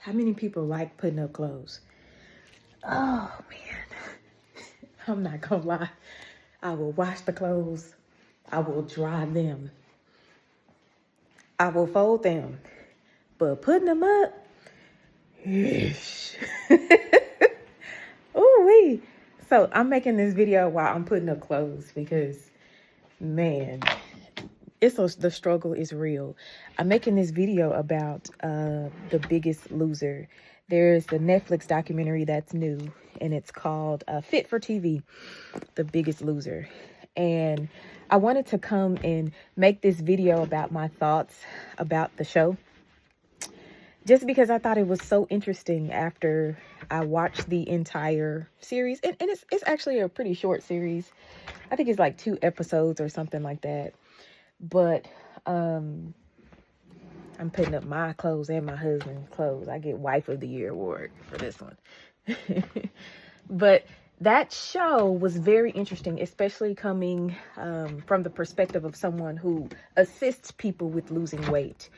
How many people like putting up clothes? Oh, man. I'm not gonna lie. I will wash the clothes. I will dry them. I will fold them. But putting them up, ooh-wee. So I'm making this video while I'm putting up clothes because, man, the struggle is real. I'm making this video about The Biggest Loser. There's the Netflix documentary that's new, and it's called Fit for TV, The Biggest Loser. And I wanted to come and make this video about my thoughts about the show, just because I thought it was so interesting after I watched the entire series. And it's actually a pretty short series. I think it's like 2 episodes or something like that. But I'm putting up my clothes and my husband's clothes. I get Wife of the Year award for this one. But that show was very interesting, especially coming from the perspective of someone who assists people with losing weight.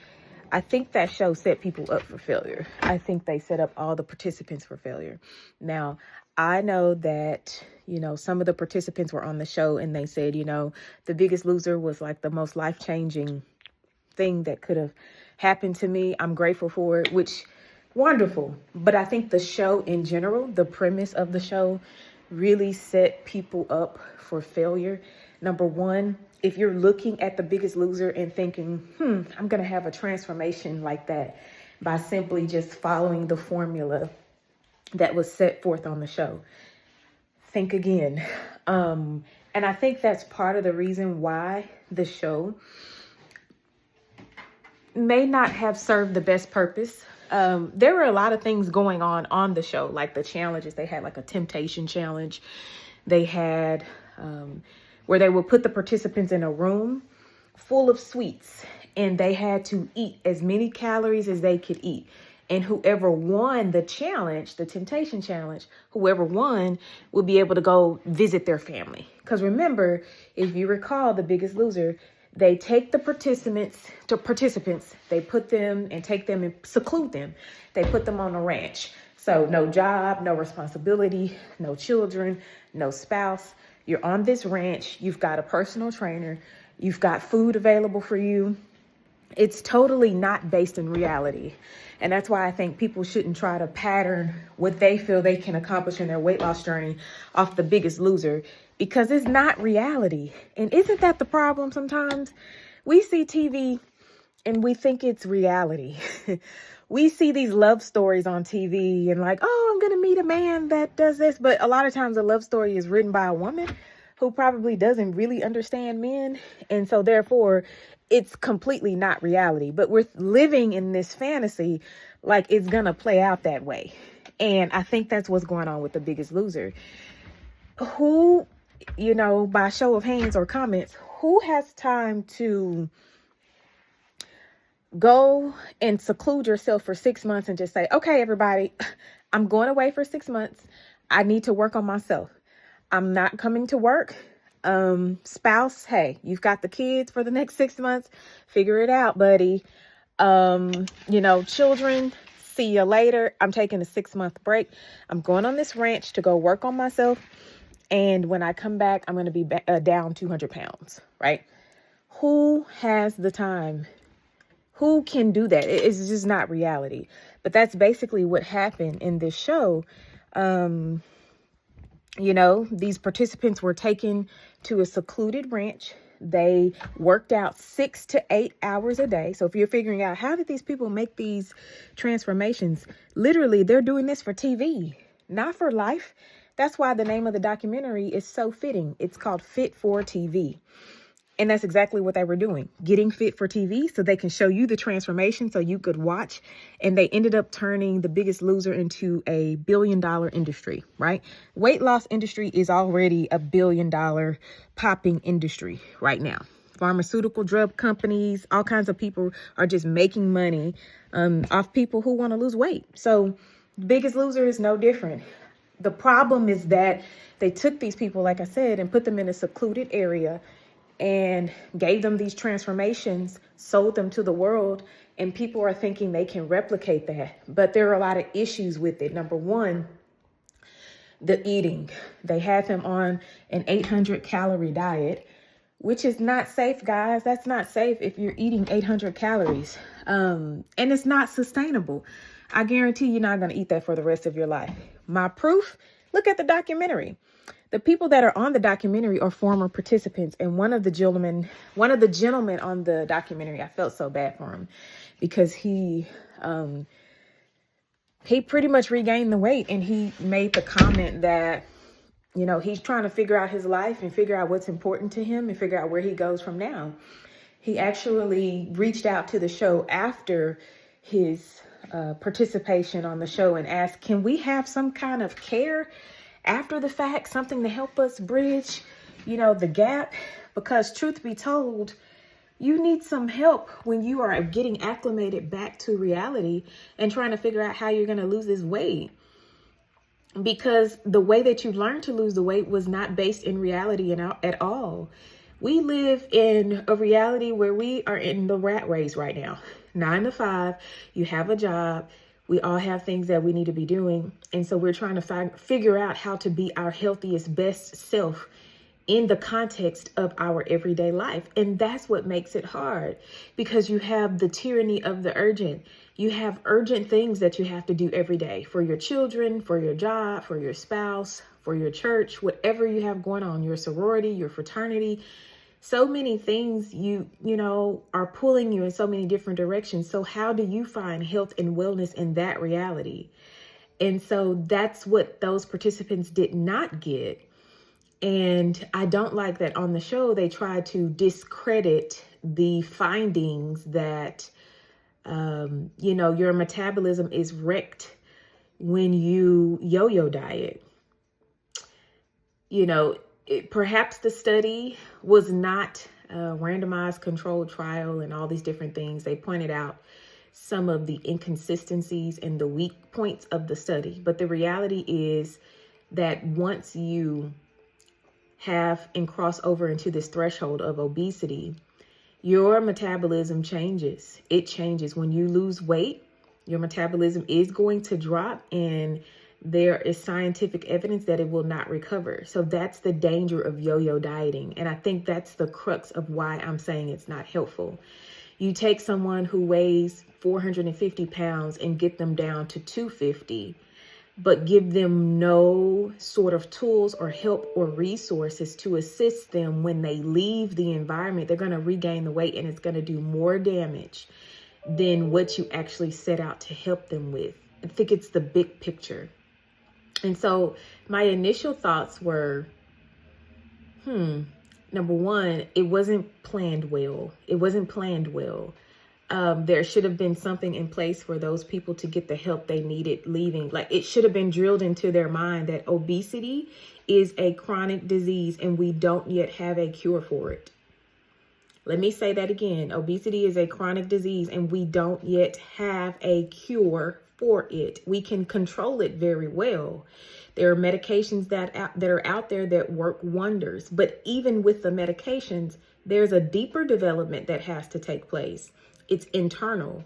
I think that show set people up for failure. I think they set up all the participants for failure. Now, I know that, some of the participants were on the show and they said, The Biggest Loser was like the most life-changing thing that could have happened to me. I'm grateful for it, which wonderful. But I think the show in general, the premise of the show really set people up for failure. Number one, if you're looking at The Biggest Loser and thinking, I'm going to have a transformation like that by simply just following the formula that was set forth on the show, think again. And I think that's part of the reason why the show may not have served the best purpose. There were a lot of things going on the show, like the challenges. They had like a temptation challenge. They had where they would put the participants in a room full of sweets, and they had to eat as many calories as they could eat. And whoever won the challenge, the temptation challenge, whoever won would be able to go visit their family. Because remember, if you recall The Biggest Loser, they take the participants, they put them and take them and seclude them. They put them on a ranch. So no job, no responsibility, no children, no spouse. You're on this ranch. You've got a personal trainer. You've got food available for you. It's totally not based in reality. And that's why I think people shouldn't try to pattern what they feel they can accomplish in their weight loss journey off The Biggest Loser, because it's not reality. And isn't that the problem sometimes? We see TV and we think it's reality. We see these love stories on TV and like, oh, I'm going to meet a man that does this. But a lot of times a love story is written by a woman who probably doesn't really understand men. And so therefore, it's completely not reality. But we're living in this fantasy like it's going to play out that way. And I think that's what's going on with The Biggest Loser. Who, by show of hands or comments, who has time to go and seclude yourself for 6 months and just say, okay, everybody, I'm going away for 6 months. I need to work on myself. I'm not coming to work. Spouse, hey, you've got the kids for the next 6 months. Figure it out, buddy. Children, see you later. I'm taking a 6-month break. I'm going on this ranch to go work on myself. And when I come back, I'm going to be down 200 pounds, right? Who has the time? Who can do that? It's just not reality. But that's basically what happened in this show. These participants were taken to a secluded ranch. They worked out 6 to 8 hours a day. So if you're figuring out how did these people make these transformations, literally they're doing this for TV, not for life. That's why the name of the documentary is so fitting. It's called Fit for TV. And that's exactly what they were doing, getting fit for TV so they can show you the transformation so you could watch. And they ended up turning The Biggest Loser into a $1 billion industry, right? Weight loss industry is already a $1 billion popping industry right now. Pharmaceutical drug companies, all kinds of people are just making money off people who want to lose weight. So The Biggest Loser is no different. The problem is that they took these people, like I said, and put them in a secluded area and gave them these transformations, sold them to the world, And people are thinking they can replicate that. But there are a lot of issues with it. Number one, the eating. They have him on an 800 calorie diet, which is not safe, guys. That's not safe if you're eating 800 calories. And it's not sustainable. I guarantee you're not going to eat that for the rest of your life. My proof, look at the documentary. The people that are on the documentary are former participants. And one of the gentlemen on the documentary, I felt so bad for him because he pretty much regained the weight, and he made the comment that, you know, he's trying to figure out his life and figure out what's important to him and figure out where he goes from now. He actually reached out to the show after his participation on the show and asked, can we have some kind of care after the fact, something to help us bridge, you know, the gap? Because truth be told, you need some help when you are getting acclimated back to reality and trying to figure out how you're going to lose this weight. Because the way that you learned to lose the weight was not based in reality at all. We live in a reality where we are in the rat race right now. 9 to 5, you have a job. We all have things that we need to be doing. And so we're trying to figure out how to be our healthiest, best self in the context of our everyday life. And that's what makes it hard, because you have the tyranny of the urgent. You have urgent things that you have to do every day for your children, for your job, for your spouse, for your church, whatever you have going on, your sorority, your fraternity. So many things you know are pulling you in so many different directions. So how do you find health and wellness in that reality? And so that's what those participants did not get. And I don't like that on the show they try to discredit the findings that, you know, your metabolism is wrecked when you yo-yo diet. You know, perhaps the study was not a randomized controlled trial and all these different things. They pointed out some of the inconsistencies and the weak points of the study. But the reality is that once you have and cross over into this threshold of obesity, your metabolism changes. It changes. When you lose weight, your metabolism is going to drop, and there is scientific evidence that it will not recover. So that's the danger of yo-yo dieting. And I think that's the crux of why I'm saying it's not helpful. You take someone who weighs 450 pounds and get them down to 250, but give them no sort of tools or help or resources to assist them when they leave the environment. They're going to regain the weight, and it's going to do more damage than what you actually set out to help them with. I think it's the big picture. And so my initial thoughts were, number one, it wasn't planned well. It wasn't planned well. There should have been something in place for those people to get the help they needed leaving. Like, it should have been drilled into their mind that obesity is a chronic disease and we don't yet have a cure for it. Let me say that again. Obesity is a chronic disease and we don't yet have a cure for it. We can control it very well. There are medications that are out there that work wonders. But even with the medications, there's a deeper development that has to take place. It's internal.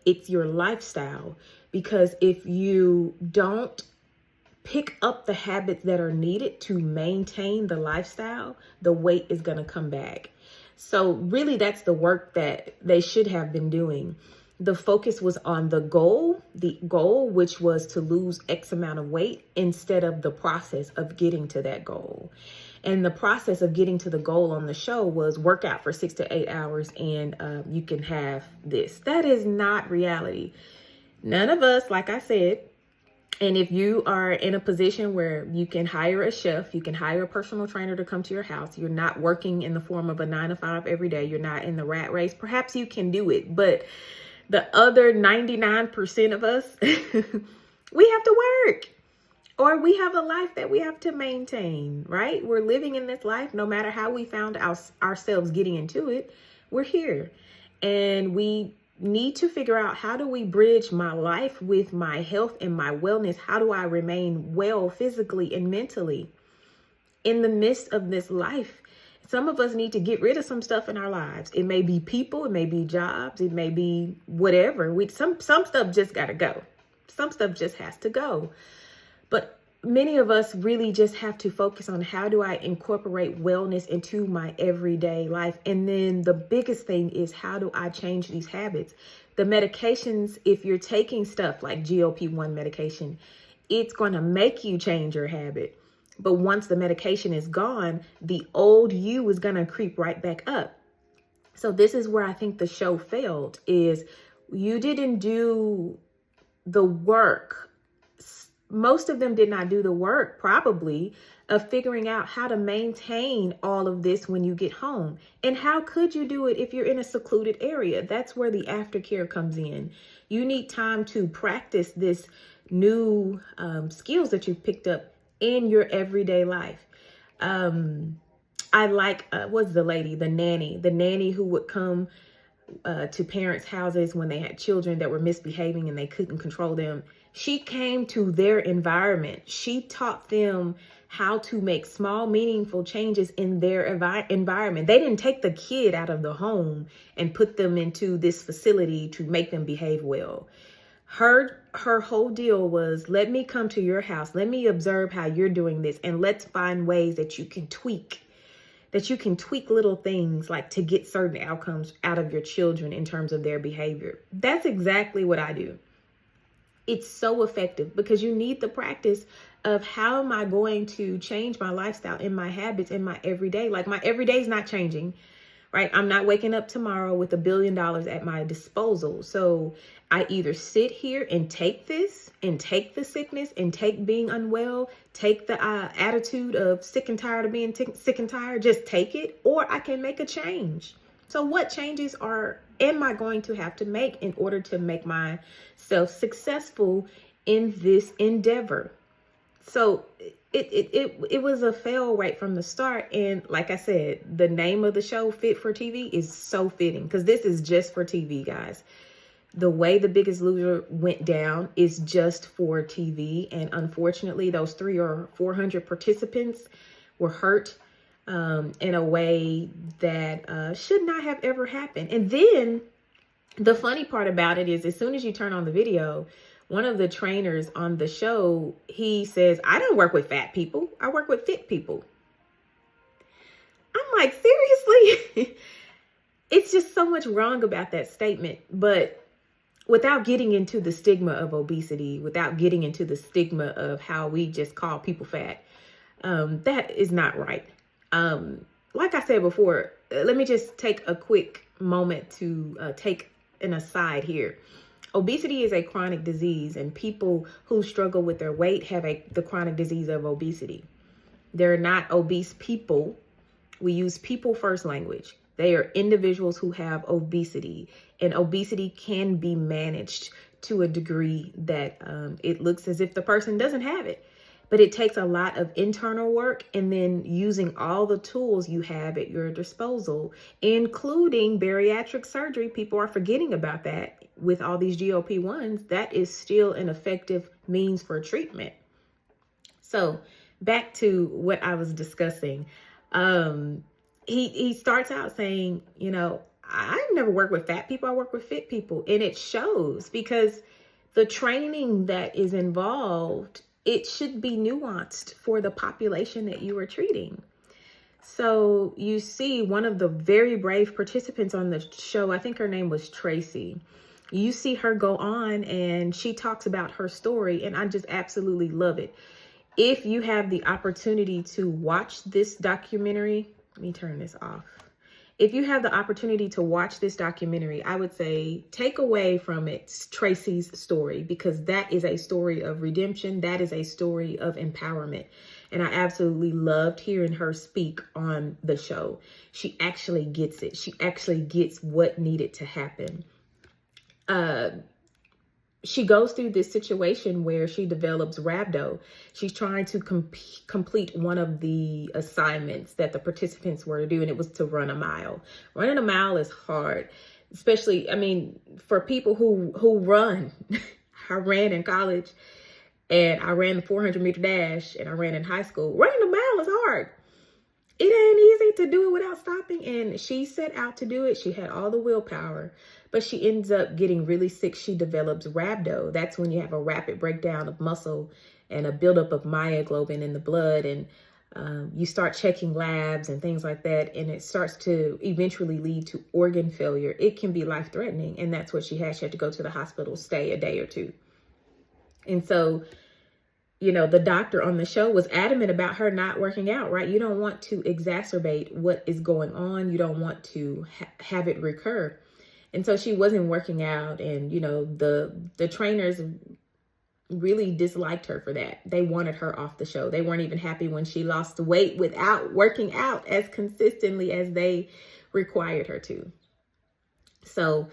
It's your lifestyle. Because if you don't pick up the habits that are needed to maintain the lifestyle, the weight is going to come back. So really, that's the work that they should have been doing. The focus was on the goal, which was to lose X amount of weight, instead of the process of getting to that goal. And the process of getting to the goal on the show was work out for 6 to 8 hours and you can have this. That is not reality. None of us, like I said, and if you are in a position where you can hire a chef, you can hire a personal trainer to come to your house, you're not working in the form of a 9 to 5 every day, you're not in the rat race, perhaps you can do it. But the other 99% of us, we have to work, or we have a life that we have to maintain, right? We're living in this life, no matter how we found ourselves getting into it, we're here. And we need to figure out, how do we bridge my life with my health and my wellness? How do I remain well physically and mentally in the midst of this life? Some of us need to get rid of some stuff in our lives. It may be people, it may be jobs, it may be whatever. Some stuff just got to go. Some stuff just has to go. But many of us really just have to focus on, how do I incorporate wellness into my everyday life? And then the biggest thing is, how do I change these habits? The medications, if you're taking stuff like GLP-1 medication, it's going to make you change your habit. But once the medication is gone, the old you is going to creep right back up. So this is where I think the show failed, is you didn't do the work. Most of them did not do the work, probably, of figuring out how to maintain all of this when you get home. And how could you do it if you're in a secluded area? That's where the aftercare comes in. You need time to practice this new skills that you've picked up in your everyday life. I like, what's the lady, the nanny who would come to parents' houses when they had children that were misbehaving and they couldn't control them. She came to their environment. She taught them how to make small, meaningful changes in their environment. They didn't take the kid out of the home and put them into this facility to make them behave well. Her whole deal was, let me come to your house. Let me observe how you're doing this. And let's find ways that you can tweak little things, like to get certain outcomes out of your children in terms of their behavior. That's exactly what I do. It's so effective because you need the practice of, how am I going to change my lifestyle and my habits in my everyday? Like, my everyday is not changing, right? I'm not waking up tomorrow with $1 billion at my disposal. So I either sit here and take this and take the sickness and take being unwell, take the attitude of sick and tired of being sick and tired, just take it, or I can make a change. So what changes am I going to have to make in order to make myself successful in this endeavor? So it was a fail right from the start. And like I said, the name of the show, Fit for TV, is so fitting, because this is just for TV, guys. The way The Biggest Loser went down is just for TV. And unfortunately, those 300 or 400 participants were hurt in a way that should not have ever happened. And then the funny part about it is, as soon as you turn on the video, one of the trainers on the show, he says, I don't work with fat people. I work with fit people. I'm like, seriously? It's just so much wrong about that statement. But without getting into the stigma of obesity, without getting into the stigma of how we just call people fat, that is not right. Like I said before, let me just take a quick moment to take an aside here. Obesity is a chronic disease, and people who struggle with their weight have the chronic disease of obesity. They're not obese people. We use people first language. They are individuals who have obesity, and obesity can be managed to a degree that it looks as if the person doesn't have it. But it takes a lot of internal work, and then using all the tools you have at your disposal, including bariatric surgery. People are forgetting about that with all these GLP-1s. That is still an effective means for treatment. So back to what I was discussing. He starts out saying, I've never worked with fat people. I work with fit people. And it shows, because the training that is involved, it should be nuanced for the population that you are treating. So you see one of the very brave participants on the show, I think her name was Tracy. You see her go on and she talks about her story, and I just absolutely love it. If you have the opportunity to watch this documentary, let me turn this off. If you have the opportunity to watch this documentary, I would say take away from it Tracy's story, because that is a story of redemption. That is a story of empowerment. And I absolutely loved hearing her speak on the show. She actually gets it. She actually gets what needed to happen. She goes through this situation where she develops rhabdo. She's trying to complete one of the assignments that the participants were to do, and it was to run a mile. Running a mile is hard, especially, for people who run. I ran in college, and I ran the 400-meter dash, and I ran in high school. Running a mile is hard. it ain't easy to do it without stopping. And she set out to do it. She had all the willpower, but she ends up getting really sick. She develops rhabdo. That's when you have a rapid breakdown of muscle and a buildup of myoglobin in the blood. And you start checking labs and things like that. And it starts to eventually lead to organ failure. It can be life-threatening. And that's what she had. She had to go to the hospital, stay a day or two. And so, you know, the doctor on the show was adamant about her not working out, right? You don't want to exacerbate what is going on. You don't want to have it recur. And so she wasn't working out. And, you know, the trainers really disliked her for that. They wanted her off the show. They weren't even happy when she lost weight without working out as consistently as they required her to. So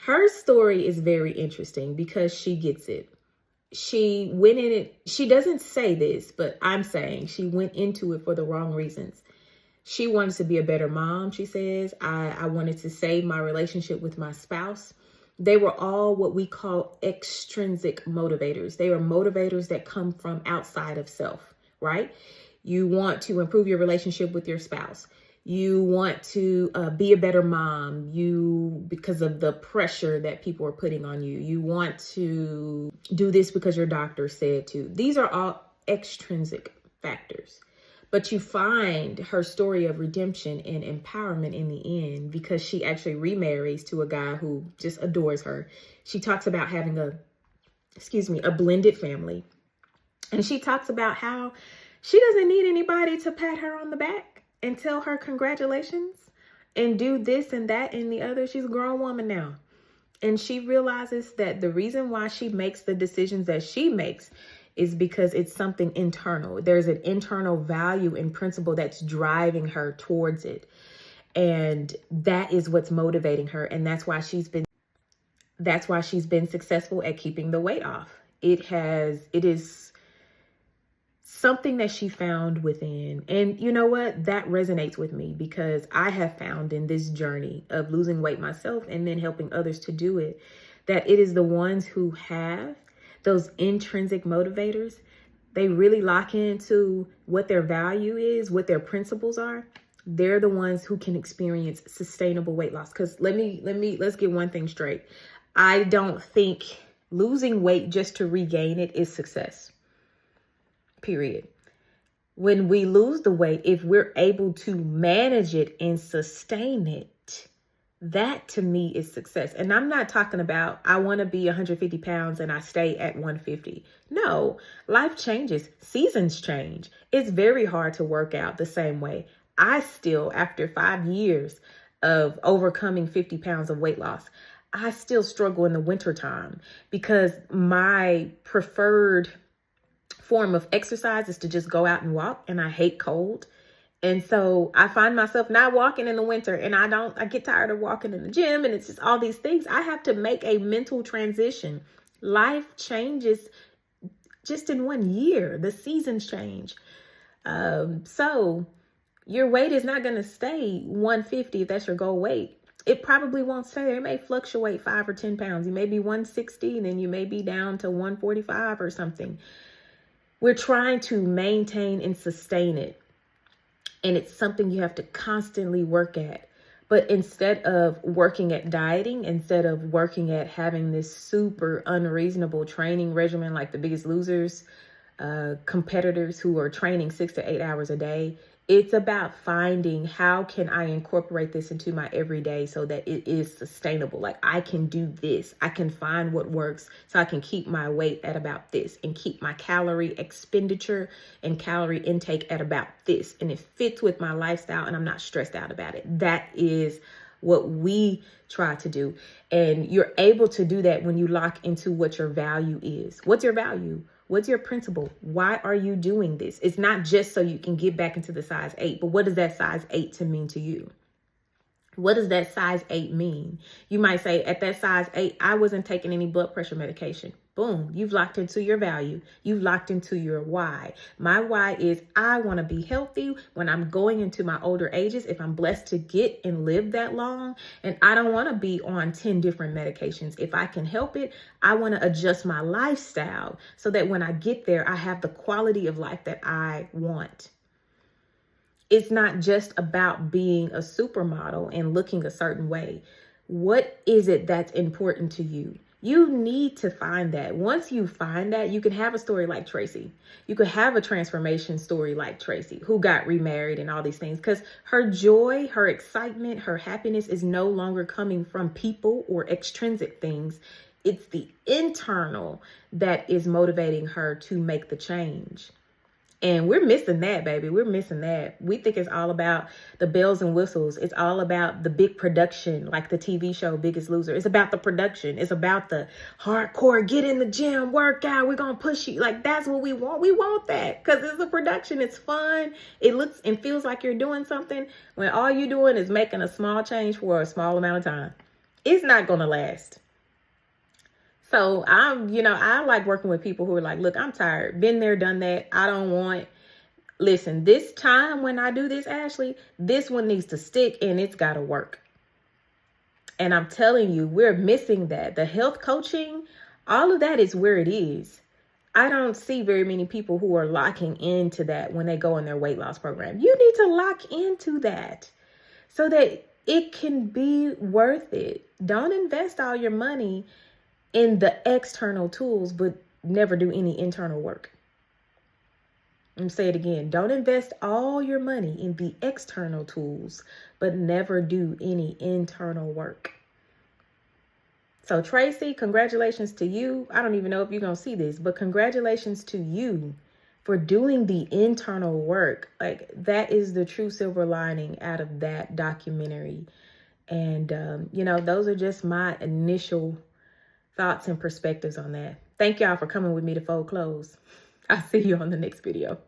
her story is very interesting because she gets it. She went in it. She doesn't say this, but I'm saying she went into it for the wrong reasons. She wanted to be a better mom, she says. I wanted to save my relationship with my spouse. They were all what we call extrinsic motivators. They are motivators that come from outside of self, right? You want to improve your relationship with your spouse. You want to be a better mom, because of the pressure that people are putting on you. You want to do this because your doctor said to. These are all extrinsic factors. But you find her story of redemption and empowerment in the end because she actually remarries to a guy who just adores her. She talks about having a blended family. And she talks about how she doesn't need anybody to pat her on the back and tell her congratulations and do this and that and the other. She's a grown woman now. And she realizes that the reason why she makes the decisions that she makes is because it's something internal. There's an internal value and principle that's driving her towards it. And that is what's motivating her. And that's why she's been successful at keeping the weight off. It is something that she found within. And you know what? That resonates with me because I have found in this journey of losing weight myself and then helping others to do it, that it is the ones who have those intrinsic motivators. They really lock into what their value is, what their principles are. They're the ones who can experience sustainable weight loss. Because let's get one thing straight. I don't think losing weight just to regain it is success. Period. When we lose the weight, if we're able to manage it and sustain it, that to me is success. And I'm not talking about I want to be 150 pounds and I stay at 150. No, life changes. Seasons change. It's very hard to work out the same way. I still, after 5 years of overcoming 50 pounds of weight loss, I still struggle in the wintertime because my preferred form of exercise is to just go out and walk, and I hate cold. And so I find myself not walking in the winter, and I get tired of walking in the gym, and it's just all these things. I have to make a mental transition. Life changes just in 1 year. The seasons change. So your weight is not going to stay 150 if that's your goal weight. It probably won't stay there. It may fluctuate 5 or 10 pounds. You may be 160, and then you may be down to 145 or something. We're trying to maintain and sustain it. And it's something you have to constantly work at. But instead of working at dieting, instead of working at having this super unreasonable training regimen like the Biggest Losers, competitors who are training 6 to 8 hours a day, it's about finding how can I incorporate this into my everyday so that it is sustainable. Like I can do this. I can find what works so I can keep my weight at about this and keep my calorie expenditure and calorie intake at about this. And it fits with my lifestyle and I'm not stressed out about it. That is what we try to do. And you're able to do that when you lock into what your value is. What's your value? What's your principle? Why are you doing this? It's not just so you can get back into the size 8, but what does that size 8 to mean to you? What does that size 8 mean? You might say at that size 8, I wasn't taking any blood pressure medication. Boom, you've locked into your value. You've locked into your why. My why is I want to be healthy when I'm going into my older ages, if I'm blessed to get and live that long. And I don't want to be on 10 different medications. If I can help it, I want to adjust my lifestyle so that when I get there, I have the quality of life that I want. It's not just about being a supermodel and looking a certain way. What is it that's important to you? You need to find that. Once you find that, you can have a story like Tracy. You could have a transformation story like Tracy, who got remarried and all these things, because her joy, her excitement, her happiness is no longer coming from people or extrinsic things. It's the internal that is motivating her to make the change. And we're missing that, baby. We're missing that. We think it's all about the bells and whistles. It's all about the big production, like the TV show Biggest Loser. It's about the production. It's about the hardcore, get in the gym, work out. We're going to push you. Like, that's what we want. We want that because it's a production. It's fun. It looks and feels like you're doing something when all you're doing is making a small change for a small amount of time. It's not going to last. So I like working with people who are like, look, I'm tired. Been there, done that. I don't want, listen, this time when I do this, Ashley, this one needs to stick and it's got to work. And I'm telling you, we're missing that. The health coaching, all of that is where it is. I don't see very many people who are locking into that when they go in their weight loss program. You need to lock into that so that it can be worth it. Don't invest all your money in the external tools, but never do any internal work. I'm say it again. Don't invest all your money in the external tools, but never do any internal work. So Tracy, congratulations to you. I don't even know if you're going to see this, but congratulations to you for doing the internal work. Like, that is the true silver lining out of that documentary. And, those are just my initial thoughts and perspectives on that. Thank y'all for coming with me to fold clothes. I'll see you on the next video.